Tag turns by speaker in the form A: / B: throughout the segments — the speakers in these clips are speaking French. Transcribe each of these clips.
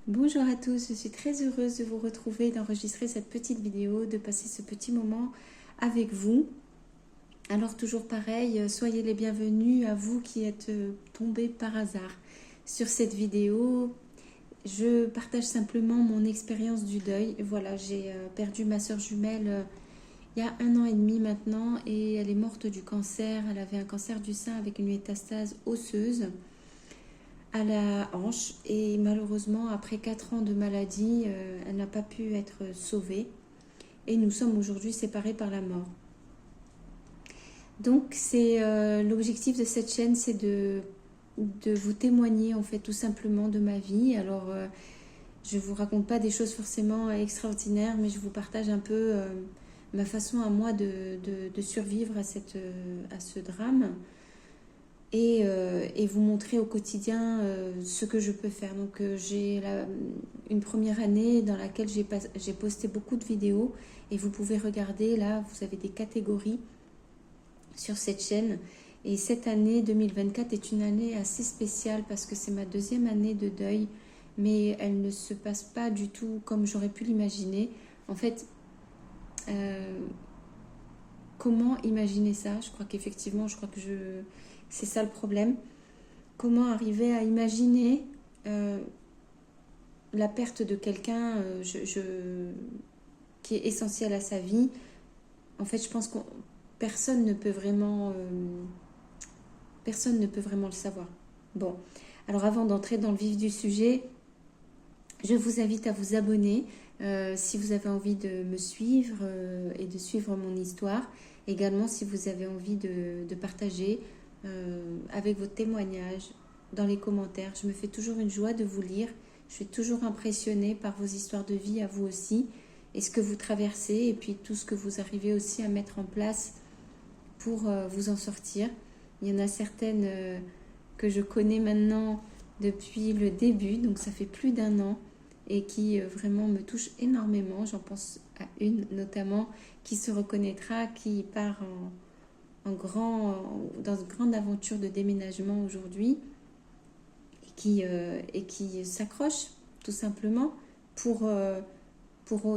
A: Bonjour à tous, je suis très heureuse de vous retrouver, d'enregistrer cette petite vidéo, de passer ce petit moment avec vous. Alors toujours pareil, soyez les bienvenus à vous qui êtes tombés par hasard sur cette vidéo. Je partage simplement mon expérience du deuil. Voilà, j'ai perdu ma soeur jumelle il y a 1 an et demi maintenant et elle est morte du cancer. Elle avait un cancer du sein avec une métastase osseuse à la hanche et malheureusement après 4 ans de maladie, elle n'a pas pu être sauvée et nous sommes aujourd'hui séparés par la mort. Donc c'est l'objectif de cette chaîne, c'est de vous témoigner en fait tout simplement de ma vie. Alors je vous raconte pas des choses forcément extraordinaires, mais je vous partage un peu ma façon à moi de survivre à ce drame. Et vous montrer au quotidien ce que je peux faire. Donc j'ai une première année dans laquelle j'ai posté beaucoup de vidéos et vous pouvez regarder, là vous avez des catégories sur cette chaîne. Et cette année 2024 est une année assez spéciale parce que c'est ma deuxième année de deuil, mais elle ne se passe pas du tout comme j'aurais pu l'imaginer. En fait, comment imaginer ça? Je crois qu'effectivement, c'est ça le problème. Comment arriver à imaginer la perte de quelqu'un qui est essentiel à sa vie. En fait, je pense que personne ne peut vraiment le savoir. Bon, alors avant d'entrer dans le vif du sujet, je vous invite à vous abonner si vous avez envie de me suivre et de suivre mon histoire. Également, si vous avez envie de partager avec vos témoignages dans les commentaires. Je me fais toujours une joie de vous lire. Je suis toujours impressionnée par vos histoires de vie à vous aussi et ce que vous traversez et puis tout ce que vous arrivez aussi à mettre en place pour vous en sortir. Il y en a certaines que je connais maintenant depuis le début, donc ça fait plus d'1 an et qui vraiment me touchent énormément. J'en pense à une notamment qui se reconnaîtra, qui part dans une grande aventure de déménagement aujourd'hui et qui s'accroche tout simplement pour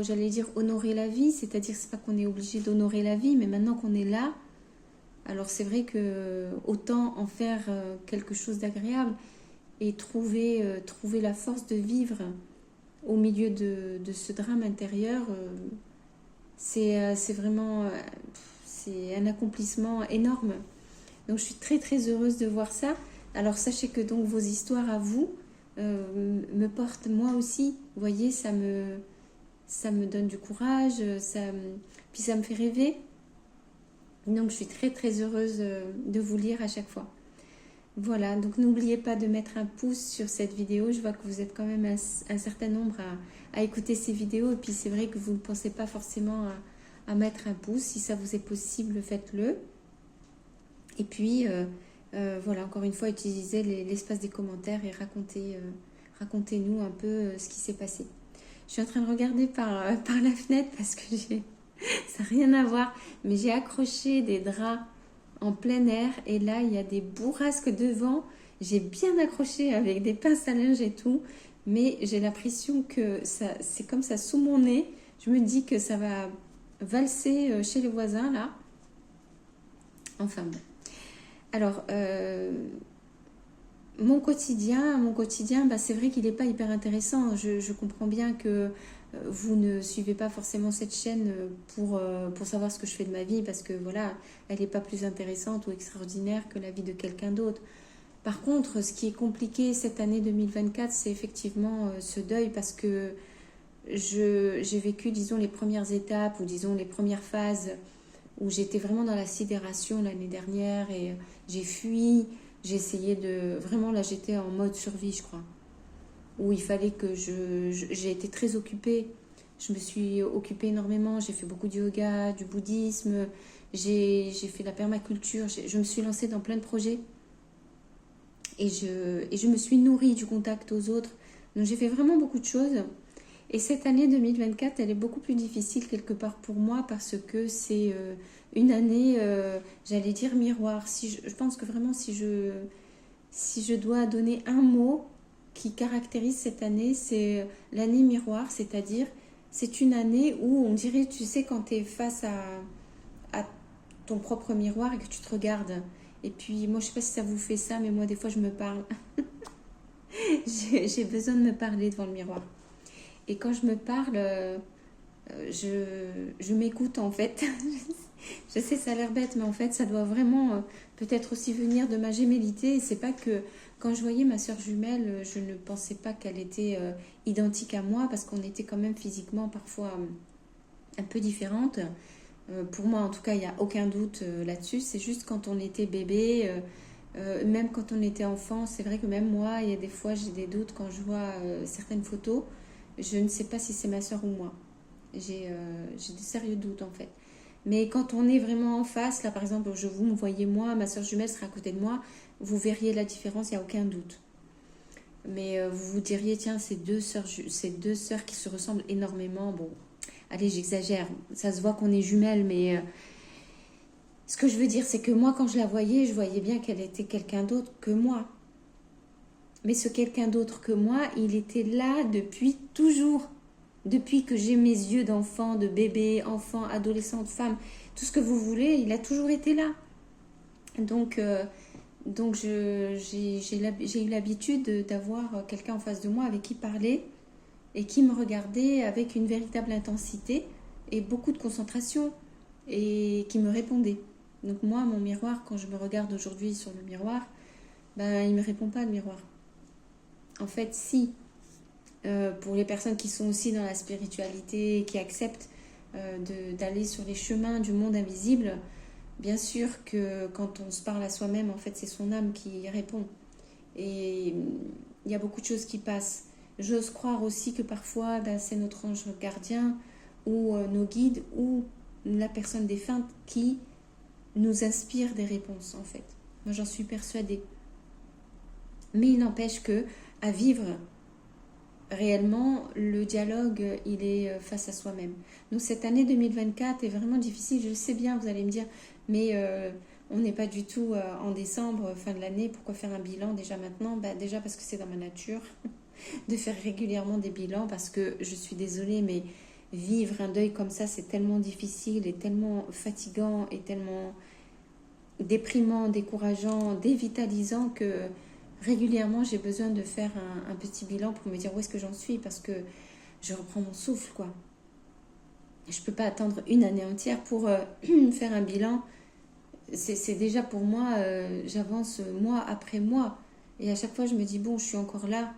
A: j'allais dire, honorer la vie. C'est-à-dire, c'est pas qu'on est obligé d'honorer la vie, mais maintenant qu'on est là, alors c'est vrai que autant en faire quelque chose d'agréable et trouver la force de vivre au milieu de ce drame intérieur, c'est vraiment c'est un accomplissement énorme. Donc je suis très très heureuse de voir ça. Alors sachez que donc vos histoires à vous me portent moi aussi. Vous voyez, ça me donne du courage, puis ça me fait rêver. Donc je suis très très heureuse de vous lire à chaque fois. Voilà, donc n'oubliez pas de mettre un pouce sur cette vidéo. Je vois que vous êtes quand même un certain nombre à écouter ces vidéos. Et puis c'est vrai que vous ne pensez pas forcément à mettre un pouce. Si ça vous est possible, faites-le. Et puis, voilà, encore une fois, utilisez l'espace des commentaires et racontez-nous un peu ce qui s'est passé. Je suis en train de regarder par la fenêtre parce que ça n'a rien à voir, mais j'ai accroché des draps en plein air et là, il y a des bourrasques devant. J'ai bien accroché avec des pinces à linge et tout, mais j'ai l'impression que c'est comme ça sous mon nez. Je me dis que ça va valser chez les voisins là. Enfin bon. Alors, mon quotidien, bah, c'est vrai qu'il n'est pas hyper intéressant. Je comprends bien que vous ne suivez pas forcément cette chaîne pour savoir ce que je fais de ma vie parce que voilà, elle n'est pas plus intéressante ou extraordinaire que la vie de quelqu'un d'autre. Par contre, ce qui est compliqué cette année 2024, c'est effectivement ce deuil parce que j'ai vécu, disons, les premières étapes ou disons les premières phases où j'étais vraiment dans la sidération l'année dernière et j'ai fui, j'ai essayé de... Vraiment, là, j'étais en mode survie, je crois, où il fallait que j'ai été très occupée. Je me suis occupée énormément, j'ai fait beaucoup de yoga, du bouddhisme, j'ai fait de la permaculture, je me suis lancée dans plein de projets et je me suis nourrie du contact aux autres. Donc j'ai fait vraiment beaucoup de choses. Et cette année 2024, elle est beaucoup plus difficile quelque part pour moi parce que c'est une année, j'allais dire miroir. Je pense que vraiment si je dois donner un mot qui caractérise cette année, c'est l'année miroir, c'est-à-dire c'est une année où on dirait, tu sais, quand tu es face à ton propre miroir et que tu te regardes. Et puis moi, je sais pas si ça vous fait ça, mais moi, des fois, je me parle. J'ai besoin de me parler devant le miroir. Et quand je me parle, je m'écoute en fait. Je sais, ça a l'air bête, mais en fait, ça doit vraiment peut-être aussi venir de ma gémellité. Et c'est pas que quand je voyais ma soeur jumelle, je ne pensais pas qu'elle était identique à moi parce qu'on était quand même physiquement parfois un peu différentes. Pour moi, en tout cas, il n'y a aucun doute là-dessus. C'est juste quand on était bébé, même quand on était enfant, c'est vrai que même moi, il y a des fois, j'ai des doutes quand je vois certaines photos. Je ne sais pas si c'est ma soeur ou moi. J'ai de sérieux doutes en fait. Mais quand on est vraiment en face, là par exemple, vous me voyez moi, ma soeur jumelle sera à côté de moi, vous verriez la différence, il n'y a aucun doute. Mais vous vous diriez, tiens, ces deux sœurs qui se ressemblent énormément. Bon, allez, j'exagère, ça se voit qu'on est jumelles, mais ce que je veux dire, c'est que moi, quand je voyais bien qu'elle était quelqu'un d'autre que moi. Mais ce quelqu'un d'autre que moi, il était là depuis toujours. Depuis que j'ai mes yeux d'enfant, de bébé, enfant, adolescente, femme, tout ce que vous voulez, il a toujours été là. Donc j'ai eu l'habitude d'avoir quelqu'un en face de moi avec qui parler et qui me regardait avec une véritable intensité et beaucoup de concentration et qui me répondait. Donc moi, mon miroir, quand je me regarde aujourd'hui sur le miroir, ben, il ne me répond pas le miroir. En fait, si, pour les personnes qui sont aussi dans la spiritualité, qui acceptent d'aller sur les chemins du monde invisible, bien sûr que quand on se parle à soi-même, en fait, c'est son âme qui répond. Et il y a beaucoup de choses qui passent. J'ose croire aussi que parfois, ben, c'est notre ange gardien ou nos guides ou la personne défunte qui nous inspire des réponses, en fait. Moi, j'en suis persuadée. Mais il n'empêche que, à vivre réellement, le dialogue, il est face à soi-même. Donc cette année 2024 est vraiment difficile, je le sais bien, vous allez me dire, mais on n'est pas du tout en décembre, fin de l'année, pourquoi faire un bilan déjà maintenant? Bah, déjà parce que c'est dans ma nature de faire régulièrement des bilans, parce que je suis désolée, mais vivre un deuil comme ça, c'est tellement difficile et tellement fatigant et tellement déprimant, décourageant, dévitalisant que régulièrement j'ai besoin de faire un petit bilan pour me dire où est-ce que j'en suis, parce que je reprends mon souffle, quoi. Je peux pas attendre une année entière pour faire un bilan. C'est déjà pour moi, j'avance mois après mois et à chaque fois je me dis bon, je suis encore là,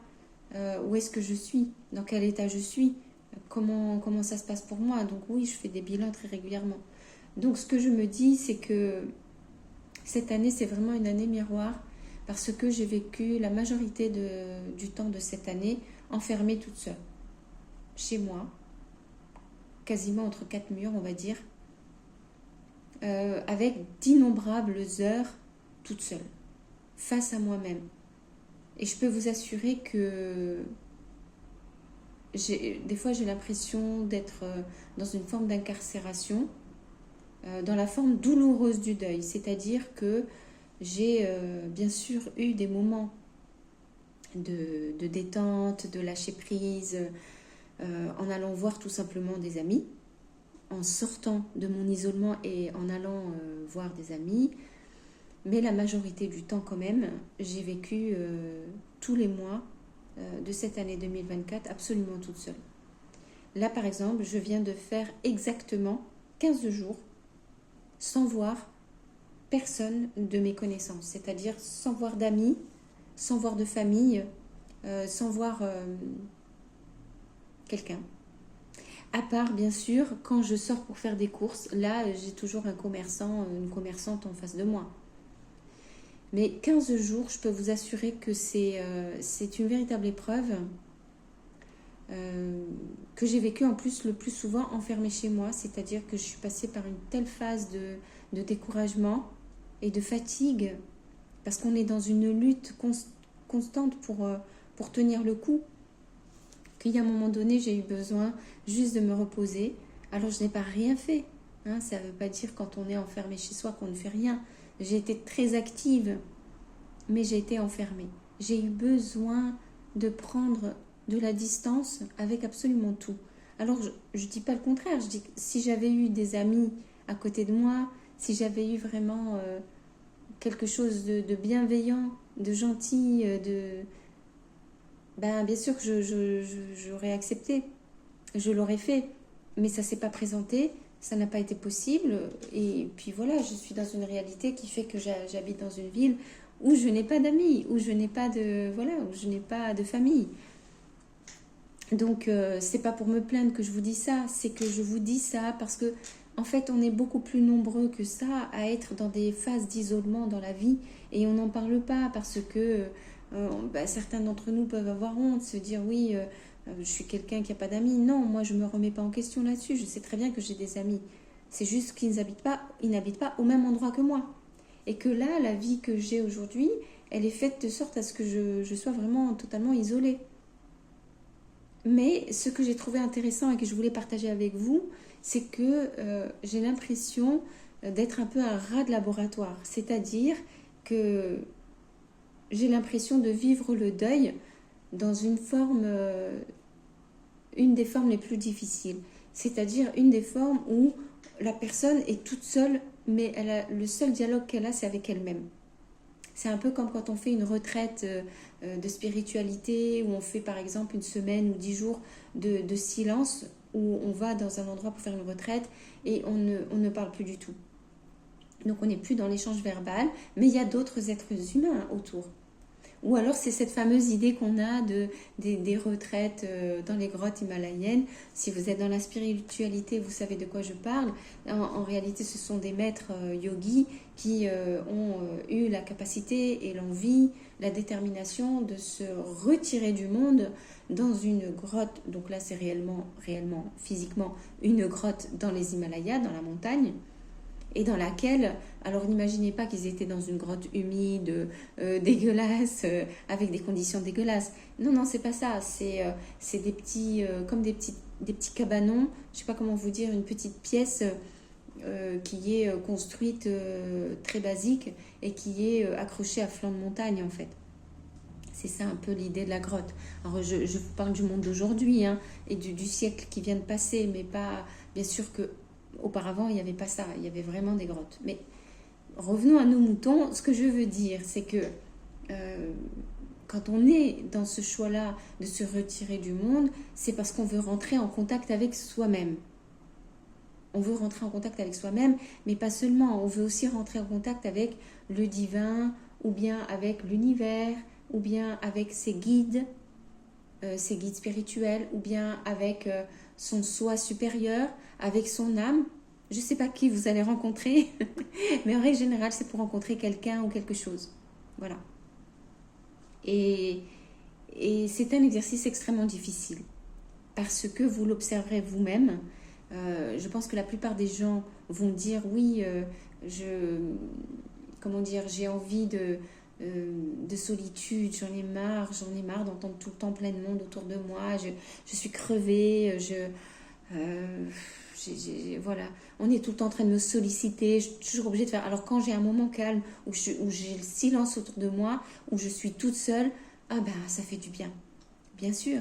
A: où est-ce que je suis, dans quel état je suis, comment ça se passe pour moi. Donc oui, je fais des bilans très régulièrement. Donc ce que je me dis, c'est que cette année, c'est vraiment une année miroir parce que j'ai vécu la majorité du temps de cette année enfermée toute seule, chez moi, quasiment entre quatre murs, on va dire, avec d'innombrables heures toute seule, face à moi-même. Et je peux vous assurer que des fois, j'ai l'impression d'être dans une forme d'incarcération, dans la forme douloureuse du deuil. C'est-à-dire que j'ai bien sûr eu des moments de détente, de lâcher prise, en allant voir tout simplement des amis, en sortant de mon isolement et en allant voir des amis. Mais la majorité du temps quand même, j'ai vécu tous les mois de cette année 2024 absolument toute seule. Là par exemple, je viens de faire exactement 15 jours sans voir personne de mes connaissances, c'est-à-dire sans voir d'amis, sans voir de famille, sans voir quelqu'un. À part, bien sûr, quand je sors pour faire des courses, là, j'ai toujours un commerçant, une commerçante en face de moi. Mais 15 jours, je peux vous assurer que c'est une véritable épreuve que j'ai vécue en plus le plus souvent enfermée chez moi. C'est-à-dire que je suis passée par une telle phase de découragement et de fatigue parce qu'on est dans une lutte constante pour tenir le coup, qu'il y a un moment donné, j'ai eu besoin juste de me reposer. Alors, je n'ai pas rien fait. Hein, ça ne veut pas dire quand on est enfermé chez soi qu'on ne fait rien. J'ai été très active, mais j'ai été enfermée. J'ai eu besoin de prendre de la distance avec absolument tout. Alors, je ne dis pas le contraire, je dis que si j'avais eu des amis à côté de moi, si j'avais eu vraiment quelque chose de bienveillant, de gentil, ben, bien sûr que j'aurais accepté, je l'aurais fait, mais ça ne s'est pas présenté, ça n'a pas été possible, et puis voilà, je suis dans une réalité qui fait que j'habite dans une ville où je n'ai pas d'amis, où je n'ai pas de, voilà, où je n'ai pas de famille. Donc, c'est pas pour me plaindre que je vous dis ça, c'est que je vous dis ça parce que, en fait, on est beaucoup plus nombreux que ça à être dans des phases d'isolement dans la vie et on n'en parle pas parce que bah, certains d'entre nous peuvent avoir honte, se dire oui, je suis quelqu'un qui n'a pas d'amis. Non, moi, je me remets pas en question là-dessus. Je sais très bien que j'ai des amis. C'est juste qu'ils n'habitent pas au même endroit que moi. Et que là, la vie que j'ai aujourd'hui, elle est faite de sorte à ce que je sois vraiment totalement isolée. Mais ce que j'ai trouvé intéressant et que je voulais partager avec vous, c'est que j'ai l'impression d'être un peu un rat de laboratoire. C'est-à-dire que j'ai l'impression de vivre le deuil dans une forme, une des formes les plus difficiles. C'est-à-dire une des formes où la personne est toute seule, mais le seul dialogue qu'elle a, c'est avec elle-même. C'est un peu comme quand on fait une retraite de spiritualité, où on fait par exemple une semaine ou 10 jours de silence, où on va dans un endroit pour faire une retraite et on ne parle plus du tout. Donc on n'est plus dans l'échange verbal, mais il y a d'autres êtres humains autour. Ou alors c'est cette fameuse idée qu'on a des retraites dans les grottes himalayennes. Si vous êtes dans la spiritualité, vous savez de quoi je parle. En réalité, ce sont des maîtres yogis qui ont eu la capacité et l'envie, la détermination de se retirer du monde dans une grotte. Donc là, c'est réellement, physiquement, une grotte dans les Himalayas, dans la montagne. Et dans laquelle, alors n'imaginez pas qu'ils étaient dans une grotte humide, dégueulasse, avec des conditions dégueulasses. Non, non, c'est pas ça. C'est des petits, comme des petits cabanons. Je sais pas comment vous dire, une petite pièce qui est construite très basique et qui est accrochée à flanc de montagne en fait. C'est ça un peu l'idée de la grotte. Alors je vous parle du monde d'aujourd'hui hein, et du siècle qui vient de passer, mais pas bien sûr que auparavant, il n'y avait pas ça, il y avait vraiment des grottes. Mais revenons à nos moutons, ce que je veux dire, c'est que quand on est dans ce choix-là de se retirer du monde, c'est parce qu'on veut rentrer en contact avec soi-même. On veut rentrer en contact avec soi-même, mais pas seulement, on veut aussi rentrer en contact avec le divin, ou bien avec l'univers, ou bien avec ses guides spirituels, ou bien avec son soi supérieur, avec son âme. Je ne sais pas qui vous allez rencontrer, mais en règle générale, c'est pour rencontrer quelqu'un ou quelque chose. Voilà. Et c'est un exercice extrêmement difficile, parce que vous l'observerez vous-même. Je pense que la plupart des gens vont dire, oui, j'ai envie de solitude, j'en ai marre d'entendre tout le temps plein de monde autour de moi, je suis crevée, voilà, on est tout le temps en train de me solliciter, je suis toujours obligée de faire. Alors quand j'ai un moment calme, où j'ai le silence autour de moi, où je suis toute seule, ah ben ça fait du bien, bien sûr,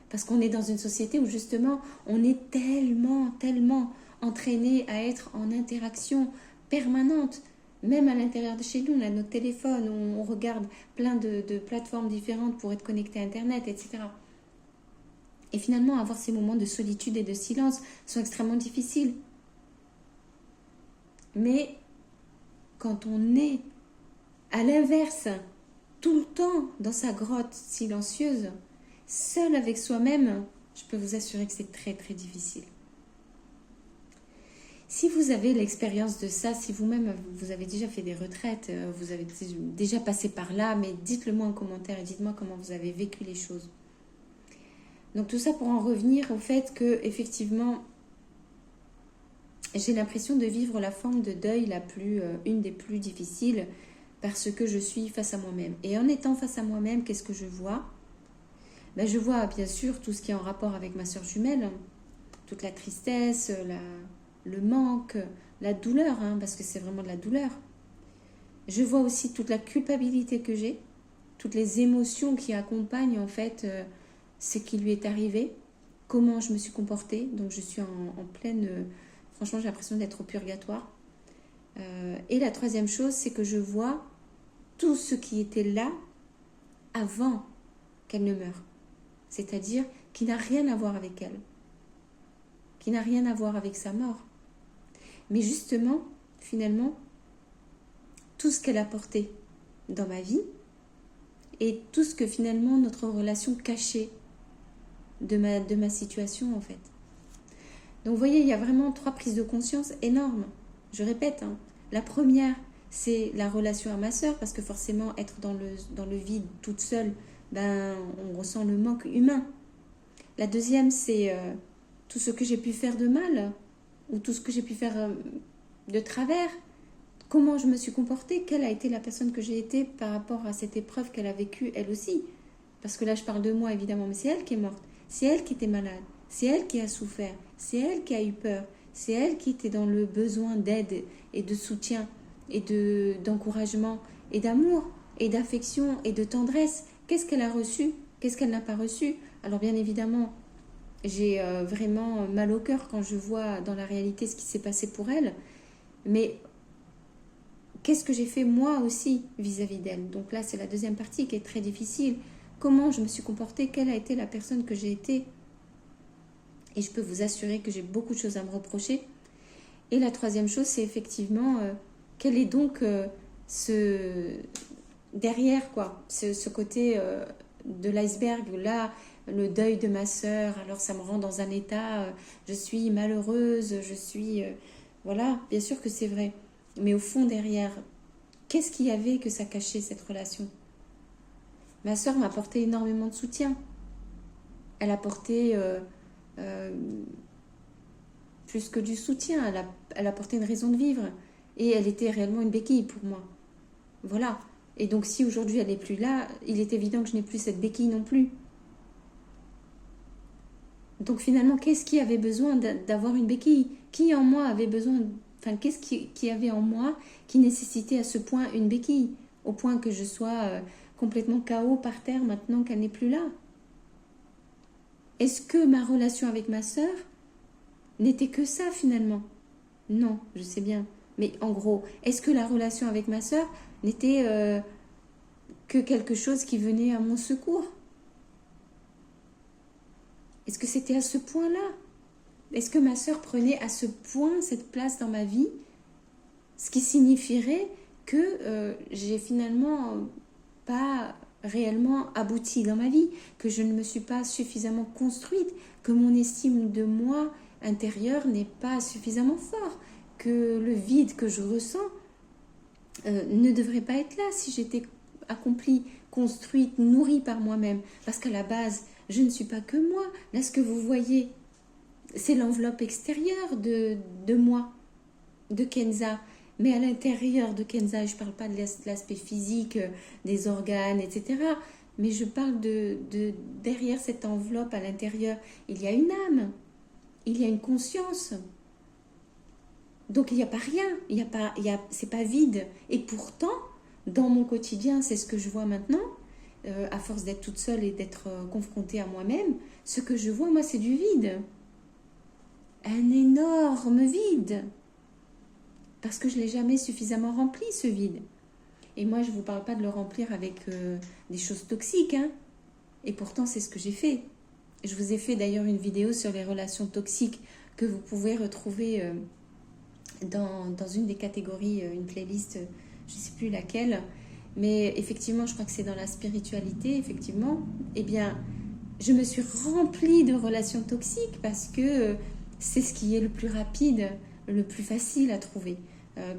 A: parce qu'on est dans une société où justement on est tellement entraîné à être en interaction permanente. Même à l'intérieur de chez nous, on a notre téléphone, on regarde plein de plateformes différentes pour être connecté à Internet, etc. Et finalement, avoir ces moments de solitude et de silence sont extrêmement difficiles. Mais quand on est à l'inverse, tout le temps dans sa grotte silencieuse, seul avec soi-même, je peux vous assurer que c'est très très difficile. Si vous avez l'expérience de ça, si vous-même vous avez déjà fait des retraites, vous avez déjà passé par là, mais dites-le moi en commentaire et dites-moi comment vous avez vécu les choses. Donc tout ça pour en revenir au fait que effectivement, j'ai l'impression de vivre la forme de deuil une des plus difficiles parce que je suis face à moi-même. Et en étant face à moi-même, qu'est-ce que je vois ? Ben, je vois bien sûr tout ce qui est en rapport avec ma sœur jumelle, toute la tristesse, le manque, la douleur, parce que c'est vraiment de la douleur. Je vois aussi toute la culpabilité que j'ai toutes les émotions qui accompagnent en fait ce qui lui est arrivé, comment je me suis comportée. Donc je suis en pleine... franchement, j'ai l'impression d'être au purgatoire. Et la troisième chose, c'est que je vois tout ce qui était là avant qu'elle ne meure. C'est-à-dire qui n'a rien à voir avec elle, qui n'a rien à voir avec sa mort. Mais justement, finalement, tout ce qu'elle a porté dans ma vie et tout ce que finalement notre relation cachait de ma situation en fait. Donc vous voyez, il y a vraiment 3 prises de conscience énormes. Je répète, hein. La première, c'est la relation à ma sœur, parce que forcément, être dans le vide toute seule, ben, on ressent le manque humain. La deuxième, c'est tout ce que j'ai pu faire de mal, ou tout ce que j'ai pu faire de travers. Comment je me suis comportée, quelle a été la personne que j'ai été par rapport à cette épreuve qu'elle a vécue elle aussi. Parce que là, je parle de moi évidemment, mais c'est elle qui est morte, c'est elle qui était malade, c'est elle qui a souffert, c'est elle qui a eu peur, c'est elle qui était dans le besoin d'aide et de soutien et d'encouragement et d'amour et d'affection et de tendresse. Qu'est-ce qu'elle a reçu? Qu'est-ce qu'elle n'a pas reçu? Alors bien évidemment, j'ai vraiment mal au cœur quand je vois dans la réalité ce qui s'est passé pour elle. Mais qu'est-ce que j'ai fait moi aussi vis-à-vis d'elle? Donc là, c'est la deuxième partie qui est très difficile. Comment je me suis comportée? Quelle a été la personne que j'ai été? Et je peux vous assurer que j'ai beaucoup de choses à me reprocher. Et la troisième chose, c'est effectivement, quel est donc ce derrière, quoi, ce côté de l'iceberg, là, le deuil de ma sœur, alors ça me rend dans un état, je suis malheureuse, je suis... voilà, bien sûr que c'est vrai. Mais au fond, derrière, qu'est-ce qu'il y avait que ça cachait, cette relation? Ma sœur m'a apporté énormément de soutien. Elle a apporté plus que du soutien, elle a apporté une raison de vivre. Et elle était réellement une béquille pour moi. Voilà. Et donc si aujourd'hui elle n'est plus là, il est évident que je n'ai plus cette béquille non plus. Donc finalement, qu'est-ce qui avait besoin d'avoir une béquille? Qui en moi avait besoin... Enfin, qu'est-ce qui avait en moi qui nécessitait à ce point une béquille? Au point que je sois complètement KO par terre maintenant qu'elle n'est plus là. Est-ce que ma relation avec ma sœur n'était que ça finalement? Non, je sais bien. Mais en gros, est-ce que la relation avec ma sœur n'était que quelque chose qui venait à mon secours? Est-ce que c'était à ce point-là? Est-ce que ma sœur prenait à ce point cette place dans ma vie? Ce qui signifierait que j'ai finalement pas réellement abouti dans ma vie, que je ne me suis pas suffisamment construite, que mon estime de moi intérieure n'est pas suffisamment fort, que le vide que je ressens ne devrait pas être là si j'étais accomplie, construite, nourrie par moi-même. Parce qu'à la base, je ne suis pas que moi. Là, ce que vous voyez, c'est l'enveloppe extérieure de moi, de Kenza. Mais à l'intérieur de Kenza, je ne parle pas de l'aspect physique, des organes, etc. Mais je parle de derrière cette enveloppe à l'intérieur, il y a une âme, il y a une conscience. Donc il n'y a pas rien, c'est pas vide. Et pourtant, dans mon quotidien, c'est ce que je vois maintenant, à force d'être toute seule et d'être confrontée à moi-même, ce que je vois, moi, c'est du vide. Un énorme vide. Parce que je ne l'ai jamais suffisamment rempli, ce vide. Et moi, je ne vous parle pas de le remplir avec des choses toxiques, hein. Et pourtant, c'est ce que j'ai fait. Je vous ai fait d'ailleurs une vidéo sur les relations toxiques que vous pouvez retrouver dans une des catégories, une playlist, je ne sais plus laquelle. Mais effectivement, je crois que c'est dans la spiritualité, effectivement. Eh bien, je me suis remplie de relations toxiques parce que c'est ce qui est le plus rapide, le plus facile à trouver.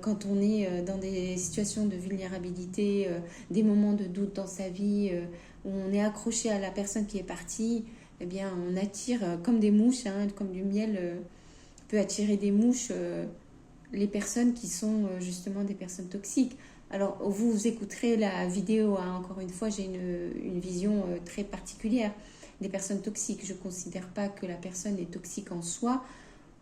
A: Quand on est dans des situations de vulnérabilité, des moments de doute dans sa vie, où on est accroché à la personne qui est partie, eh bien, on attire comme des mouches, hein, comme du miel peut attirer des mouches, les personnes qui sont justement des personnes toxiques. Alors, vous écouterez la vidéo, hein, encore une fois, j'ai une vision très particulière des personnes toxiques. Je ne considère pas que la personne est toxique en soi.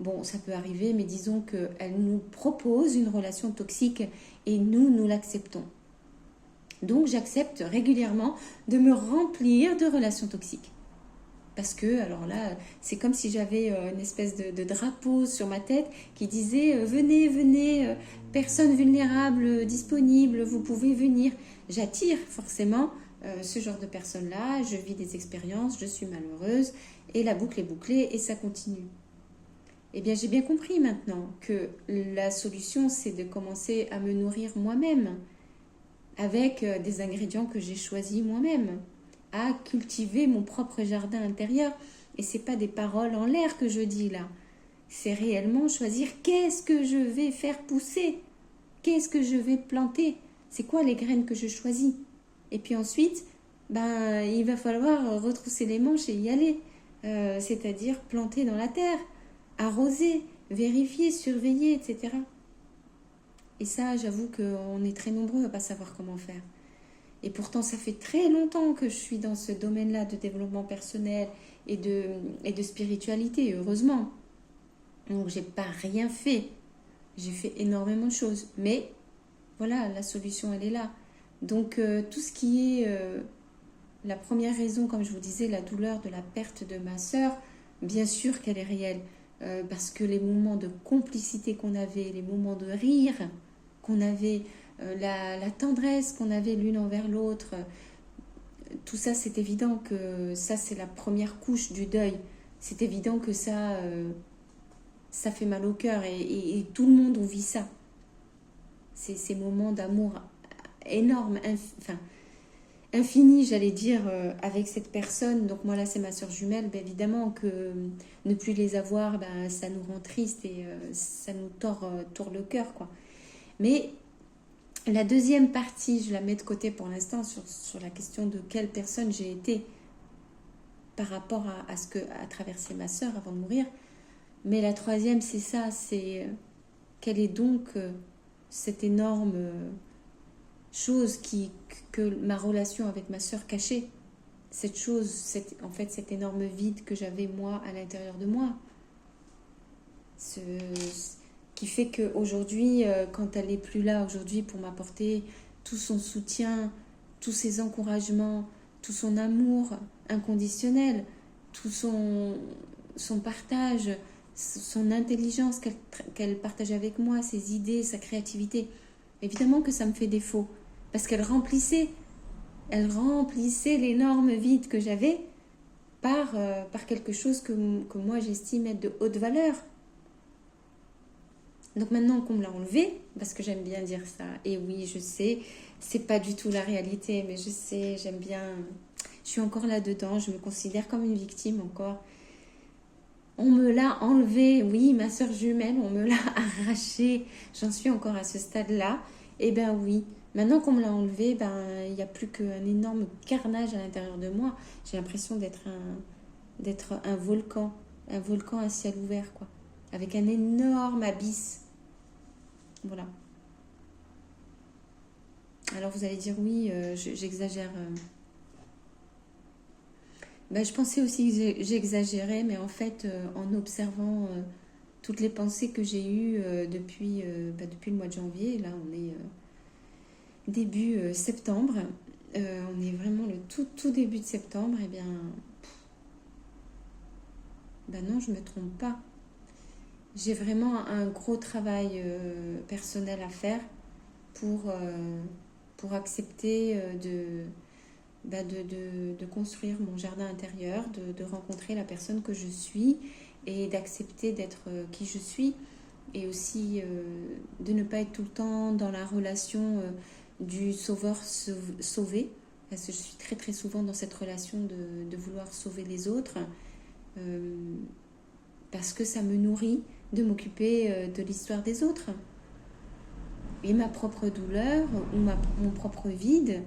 A: Bon, ça peut arriver, mais disons qu'elle nous propose une relation toxique et nous l'acceptons. Donc j'accepte régulièrement de me remplir de relations toxiques. Parce que, alors là, c'est comme si j'avais une espèce de drapeau sur ma tête qui disait venez, venez, personne vulnérable, disponible, vous pouvez venir. J'attire forcément ce genre de personnes-là, je vis des expériences, je suis malheureuse, et la boucle est bouclée et ça continue. Eh bien, j'ai bien compris maintenant que la solution, c'est de commencer à me nourrir moi-même avec des ingrédients que j'ai choisis moi-même, à cultiver mon propre jardin intérieur. Et c'est pas des paroles en l'air que je dis là. C'est réellement choisir qu'est-ce que je vais faire pousser, qu'est-ce que je vais planter, c'est quoi les graines que je choisis. Et puis ensuite, il va falloir retrousser les manches et y aller. C'est-à-dire planter dans la terre, arroser, vérifier, surveiller, etc. Et ça, j'avoue qu'on est très nombreux à ne pas savoir comment faire. Et pourtant, ça fait très longtemps que je suis dans ce domaine-là de développement personnel et de spiritualité, heureusement. Donc, j'ai pas rien fait. J'ai fait énormément de choses. Mais voilà, la solution, elle est là. Donc, tout ce qui est la première raison, comme je vous disais, la douleur de la perte de ma sœur, bien sûr qu'elle est réelle. Parce que les moments de complicité qu'on avait, les moments de rire qu'on avait, la tendresse qu'on avait l'une envers l'autre, tout ça, c'est évident que ça, c'est la première couche du deuil. C'est évident que ça fait mal au cœur et tout le monde vit ça. C'est ces moments d'amour énormes, infini, j'allais dire, avec cette personne. Donc moi là, c'est ma soeur jumelle. Évidemment que ne plus les avoir, ça nous rend triste et ça nous tord le cœur, quoi. Mais la deuxième partie, je la mets de côté pour l'instant sur la question de quelle personne j'ai été par rapport à ce que a traversé ma sœur avant de mourir. Mais la troisième, c'est ça, c'est quelle est donc cette énorme chose que ma relation avec ma sœur cachait. Cette chose, en fait, cet énorme vide que j'avais moi à l'intérieur de moi. Qui fait qu'aujourd'hui, quand elle n'est plus là aujourd'hui pour m'apporter tout son soutien, tous ses encouragements, tout son amour inconditionnel, tout son partage, son intelligence qu'elle partage avec moi, ses idées, sa créativité, évidemment que ça me fait défaut. Parce qu'elle remplissait l'énorme vide que j'avais par quelque chose que moi j'estime être de haute valeur. Donc maintenant qu'on me l'a enlevé, parce que j'aime bien dire ça, et oui, je sais, c'est pas du tout la réalité, mais je sais, j'aime bien, je suis encore là-dedans, je me considère comme une victime encore. On me l'a enlevé, oui, ma soeur jumelle, on me l'a arraché, j'en suis encore à ce stade-là, et oui, maintenant qu'on me l'a enlevé, il n'y a plus qu'un énorme carnage à l'intérieur de moi, j'ai l'impression d'être un volcan à ciel ouvert, quoi, avec un énorme abysse. Voilà. Alors vous allez dire oui, j'exagère. Je pensais aussi que j'exagérais, mais en fait, en observant toutes les pensées que j'ai eues depuis le mois de janvier, là on est début septembre, on est vraiment le tout début de septembre, non, je ne me trompe pas. J'ai vraiment un gros travail personnel à faire pour accepter de construire mon jardin intérieur, de rencontrer la personne que je suis et d'accepter d'être qui je suis et aussi de ne pas être tout le temps dans la relation du sauveur-sauvé parce que je suis très très souvent dans cette relation de vouloir sauver les autres parce que ça me nourrit de m'occuper de l'histoire des autres. Et ma propre douleur ou mon propre vide,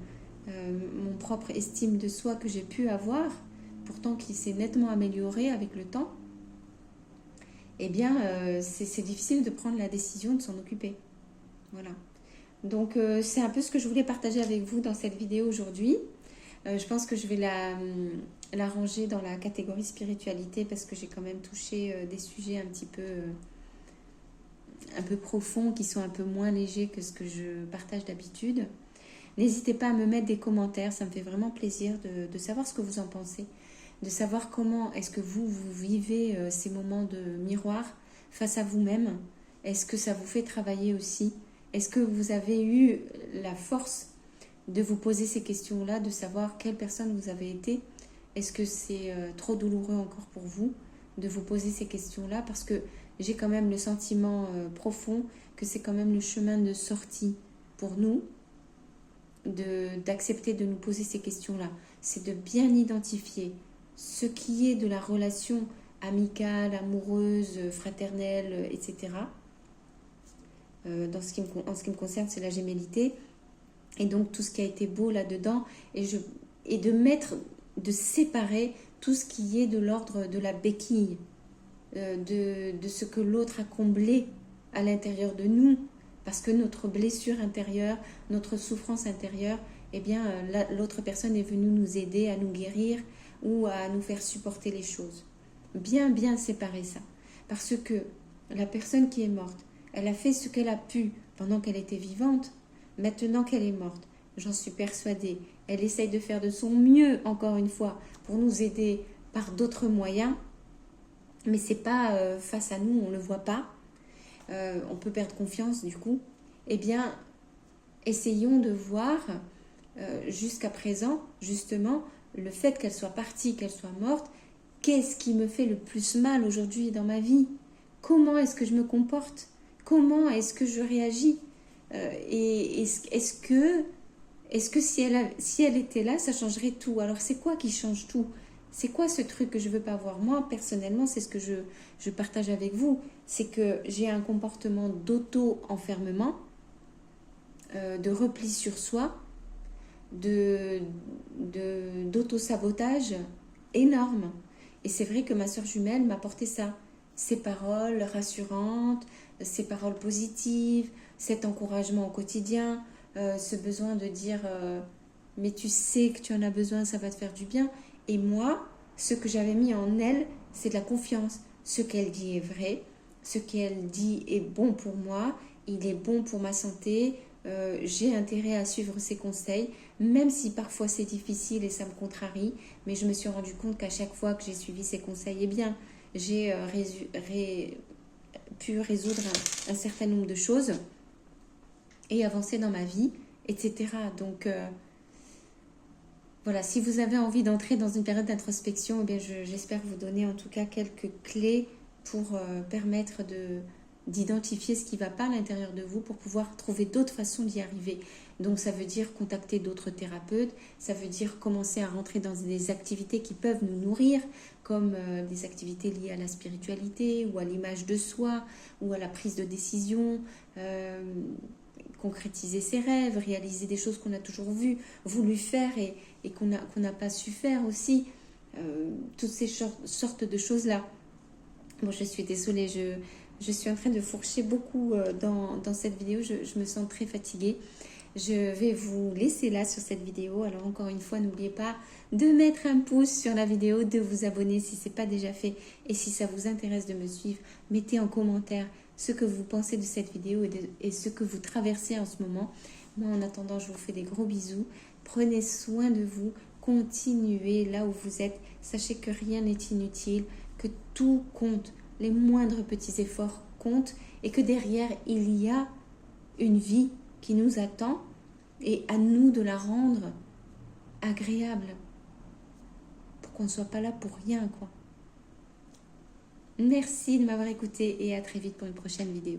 A: mon propre estime de soi que j'ai pu avoir, pourtant qui s'est nettement amélioré avec le temps, c'est difficile de prendre la décision de s'en occuper. Voilà. Donc c'est un peu ce que je voulais partager avec vous dans cette vidéo aujourd'hui. Je pense que je vais la ranger dans la catégorie spiritualité parce que j'ai quand même touché des sujets un peu profonds qui sont un peu moins légers que ce que je partage d'habitude. N'hésitez pas à me mettre des commentaires, ça me fait vraiment plaisir de savoir ce que vous en pensez, de savoir comment est-ce que vous vivez ces moments de miroir face à vous-même. Est-ce que ça vous fait travailler aussi? Est-ce que vous avez eu la force de vous poser ces questions-là, de savoir quelle personne vous avez été? Est-ce que c'est trop douloureux encore pour vous de vous poser ces questions-là? Parce que j'ai quand même le sentiment profond que c'est quand même le chemin de sortie pour nous, d'accepter de nous poser ces questions-là. C'est de bien identifier ce qui est de la relation amicale, amoureuse, fraternelle, etc. En ce qui me concerne, c'est la gémellité. Et donc tout ce qui a été beau là-dedans. Et de séparer tout ce qui est de l'ordre de la béquille, de ce que l'autre a comblé à l'intérieur de nous. Parce que notre blessure intérieure, notre souffrance intérieure, eh bien, l'autre personne est venue nous aider à nous guérir ou à nous faire supporter les choses. Bien, bien séparer ça. Parce que la personne qui est morte, elle a fait ce qu'elle a pu pendant qu'elle était vivante. Maintenant qu'elle est morte, j'en suis persuadée, elle essaye de faire de son mieux, encore une fois, pour nous aider par d'autres moyens. Mais c'est pas face à nous, on ne le voit pas. On peut perdre confiance du coup. Eh bien, essayons de voir jusqu'à présent, justement, le fait qu'elle soit partie, qu'elle soit morte, qu'est-ce qui me fait le plus mal aujourd'hui dans ma vie? Comment est-ce que je me comporte? Comment est-ce que je réagis? Et est-ce que si elle était là, ça changerait tout? Alors c'est quoi qui change tout? C'est quoi ce truc que je ne veux pas voir? Moi, personnellement, c'est ce que je partage avec vous. C'est que j'ai un comportement d'auto-enfermement, de repli sur soi, d'auto-sabotage énorme. Et c'est vrai que ma sœur jumelle m'a apporté ça. Ces paroles rassurantes, ces paroles positives, cet encouragement au quotidien, ce besoin de dire mais tu sais que tu en as besoin, ça va te faire du bien. Et moi, ce que j'avais mis en elle, c'est de la confiance. Ce qu'elle dit est vrai, ce qu'elle dit est bon pour moi, il est bon pour ma santé, j'ai intérêt à suivre ses conseils, même si parfois c'est difficile et ça me contrarie, mais je me suis rendu compte qu'à chaque fois que j'ai suivi ses conseils, eh bien, j'ai pu résoudre un certain nombre de choses et avancer dans ma vie, etc. Donc, voilà, si vous avez envie d'entrer dans une période d'introspection, eh bien, j'espère vous donner en tout cas quelques clés pour permettre d'identifier ce qui ne va pas à l'intérieur de vous pour pouvoir trouver d'autres façons d'y arriver. Donc ça veut dire contacter d'autres thérapeutes, ça veut dire commencer à rentrer dans des activités qui peuvent nous nourrir, comme des activités liées à la spiritualité ou à l'image de soi ou à la prise de décision, concrétiser ses rêves, réaliser des choses qu'on a toujours voulu faire et qu'on n'a pas su faire aussi, toutes ces sortes de choses-là. Bon, je suis désolée, je suis en train de fourcher beaucoup dans cette vidéo, je me sens très fatiguée. Je vais vous laisser là sur cette vidéo. Alors encore une fois, n'oubliez pas de mettre un pouce sur la vidéo, de vous abonner si ce n'est pas déjà fait. Et si ça vous intéresse de me suivre, mettez en commentaire ce que vous pensez de cette vidéo et ce que vous traversez en ce moment. Moi, en attendant, je vous fais des gros bisous. Prenez soin de vous. Continuez là où vous êtes. Sachez que rien n'est inutile, que tout compte. Les moindres petits efforts comptent et que derrière, il y a une vie qui nous attend et à nous de la rendre agréable pour qu'on ne soit pas là pour rien, quoi. Merci de m'avoir écouté et à très vite pour une prochaine vidéo.